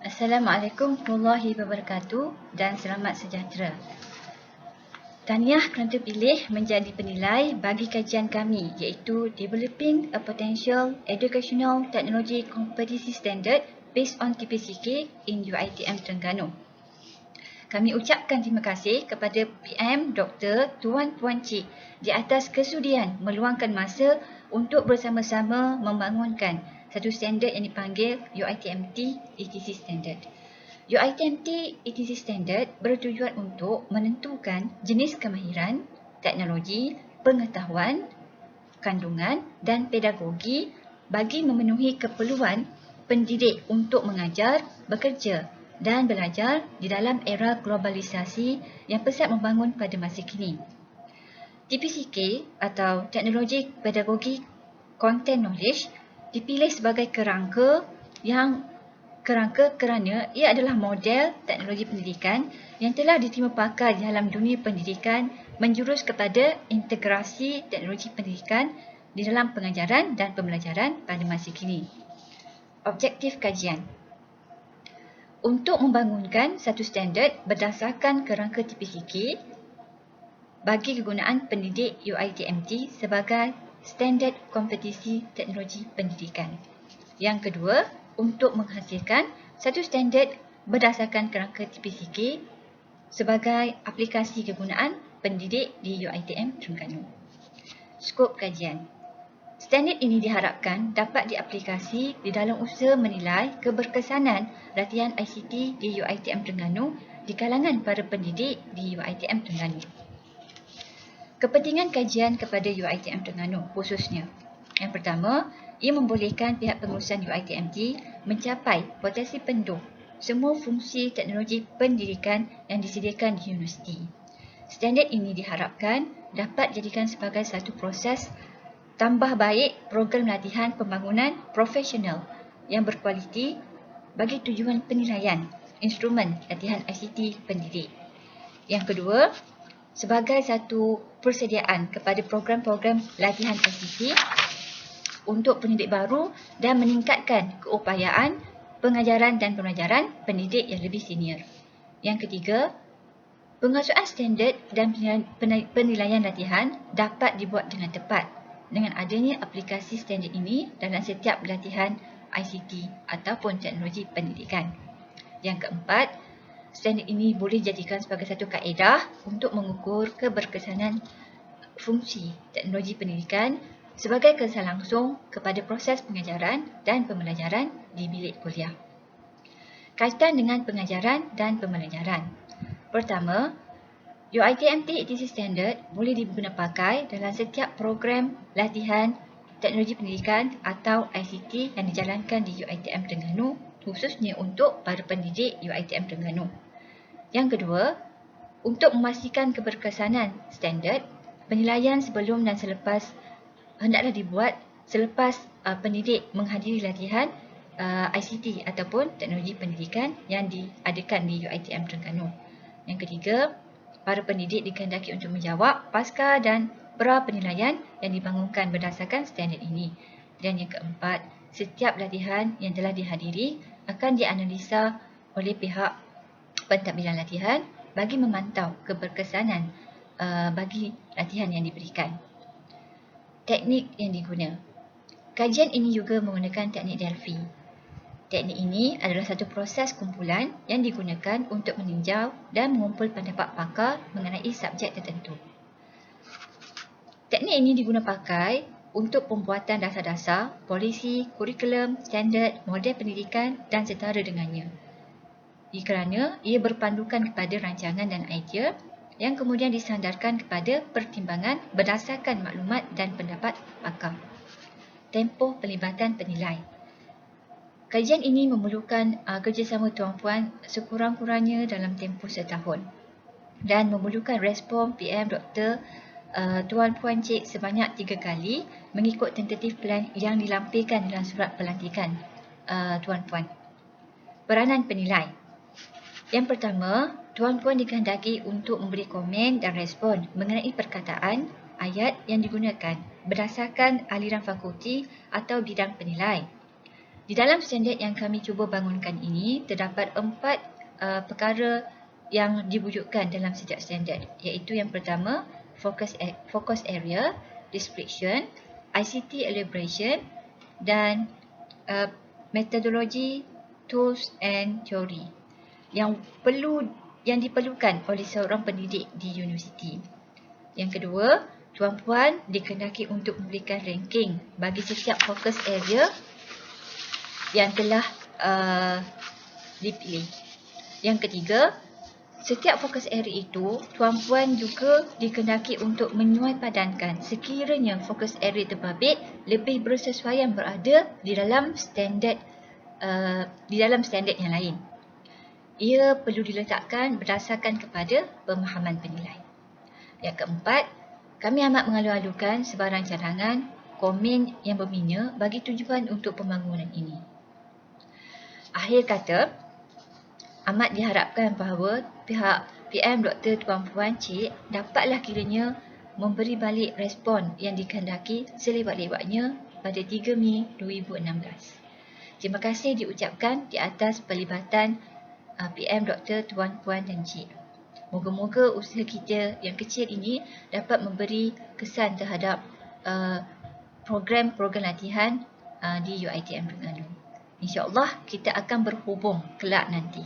Assalamualaikum warahmatullahi wabarakatuh dan selamat sejahtera. Tahniah kerana terpilih menjadi penilai bagi kajian kami iaitu Developing a Potential Educational Technology Competency Standard based on TPCK in UiTM Terengganu. Kami ucapkan terima kasih kepada PM Dr. Tuan Puan Cik di atas kesudian meluangkan masa untuk bersama-sama membangunkan satu standard yang dipanggil UiTMT ETC Standard. UiTMT ETC Standard bertujuan untuk menentukan jenis kemahiran, teknologi, pengetahuan, kandungan dan pedagogi bagi memenuhi keperluan pendidik untuk mengajar, bekerja dan belajar di dalam era globalisasi yang pesat membangun pada masa kini. TPCK atau Teknologi Pedagogi Content Knowledge dipilih sebagai kerangka kerana ia adalah model teknologi pendidikan yang telah diterima pakai dalam dunia pendidikan menjurus kepada integrasi teknologi pendidikan di dalam pengajaran dan pembelajaran pada masa kini. Objektif kajian untuk membangunkan satu standard berdasarkan kerangka TPCK bagi kegunaan pendidik UiTMT sebagai standard kompetisi teknologi pendidikan. Yang kedua, untuk menghasilkan satu standard berdasarkan kerangka TPCK sebagai aplikasi kegunaan pendidik di UiTM Terengganu. Skop kajian. Standard ini diharapkan dapat diaplikasi di dalam usaha menilai keberkesanan latihan ICT di UiTM Terengganu di kalangan para pendidik di UiTM Terengganu. Kepentingan kajian kepada UiTM Terengganu khususnya. Yang pertama, ia membolehkan pihak pengurusan UiTMT mencapai potensi penuh semua fungsi teknologi pendidikan yang disediakan di universiti. Standard ini diharapkan dapat dijadikan sebagai satu proses tambah baik program latihan pembangunan profesional yang berkualiti bagi tujuan penilaian instrumen latihan ICT pendidik. Yang kedua, sebagai satu persediaan kepada program-program latihan ICT untuk pendidik baru dan meningkatkan keupayaan pengajaran dan pembelajaran pendidik yang lebih senior. Yang ketiga, pengasuhan standard dan penilaian latihan dapat dibuat dengan tepat dengan adanya aplikasi standard ini dalam setiap latihan ICT ataupun teknologi pendidikan. Yang keempat, standard ini boleh dijadikan sebagai satu kaedah untuk mengukur keberkesanan fungsi teknologi pendidikan sebagai kesan langsung kepada proses pengajaran dan pembelajaran di bilik kuliah. Kaitan dengan pengajaran dan pembelajaran. Pertama, UiTMT ETC Standard boleh digunakan pakai dalam setiap program latihan teknologi pendidikan atau ICT yang dijalankan di UiTM Terengganu khususnya untuk para pendidik UiTM Terengganu. Yang kedua, untuk memastikan keberkesanan standard, penilaian sebelum dan selepas hendaklah dibuat selepas pendidik menghadiri latihan ICT ataupun teknologi pendidikan yang diadakan di UiTM Terengganu. Yang ketiga, para pendidik dikehendaki untuk menjawab pasca dan pra penilaian yang dibangunkan berdasarkan standard ini. Dan yang keempat, setiap latihan yang telah dihadiri akan dianalisa oleh pihak pentadbiran latihan bagi memantau keberkesanan bagi latihan yang diberikan. Teknik yang diguna. Kajian ini juga menggunakan teknik Delphi. Teknik ini adalah satu proses kumpulan yang digunakan untuk meninjau dan mengumpul pendapat pakar mengenai subjek tertentu. Teknik ini digunakan pakai untuk pembuatan dasar-dasar, polisi, kurikulum, standard, model pendidikan dan setara dengannya. Kerana ia berpandukan kepada rancangan dan idea yang kemudian disandarkan kepada pertimbangan berdasarkan maklumat dan pendapat pakar. Tempoh pelibatan penilai. Kajian ini memerlukan kerjasama tuan-puan sekurang-kurangnya dalam tempoh setahun dan memerlukan respon PM Dr. Tuan Puan Cik sebanyak 3 kali mengikut tentative plan yang dilampirkan dalam surat pelantikan tuan-puan. Peranan penilai. Yang pertama, tuan-puan dikehendaki untuk memberi komen dan respon mengenai perkataan, ayat yang digunakan berdasarkan aliran fakulti atau bidang penilai. Di dalam standard yang kami cuba bangunkan ini, terdapat 4 perkara yang diwujudkan dalam setiap standard, iaitu yang pertama, focus area, description, ICT elaboration dan methodology, tools and theory yang diperlukan oleh seorang pendidik di universiti. Yang kedua, tuan-puan dikehendaki untuk memberikan ranking bagi setiap focus area yang telah dipilih. Yang ketiga, setiap fokus area itu, tuan-puan juga dikehendaki untuk menyuai padankan sekiranya fokus area terbabit lebih bersesuaian berada di dalam standard yang lain. Ia perlu diletakkan berdasarkan kepada pemahaman penilai. Yang keempat, kami amat mengalu-alukan sebarang cadangan, komen yang berminyak bagi tujuan untuk pembangunan ini. Akhir kata, amat diharapkan bahawa pihak PM Dr. Tuan Puan Cik dapatlah kiranya memberi balik respon yang dikehendaki selebat-lebatnya pada 3 Mei 2016. Terima kasih diucapkan di atas pelibatan PM Dr. Tuan Puan dan Cik. Moga-moga usaha kita yang kecil ini dapat memberi kesan terhadap program-program latihan di UiTM Terengganu. InsyaAllah kita akan berhubung kelak nanti.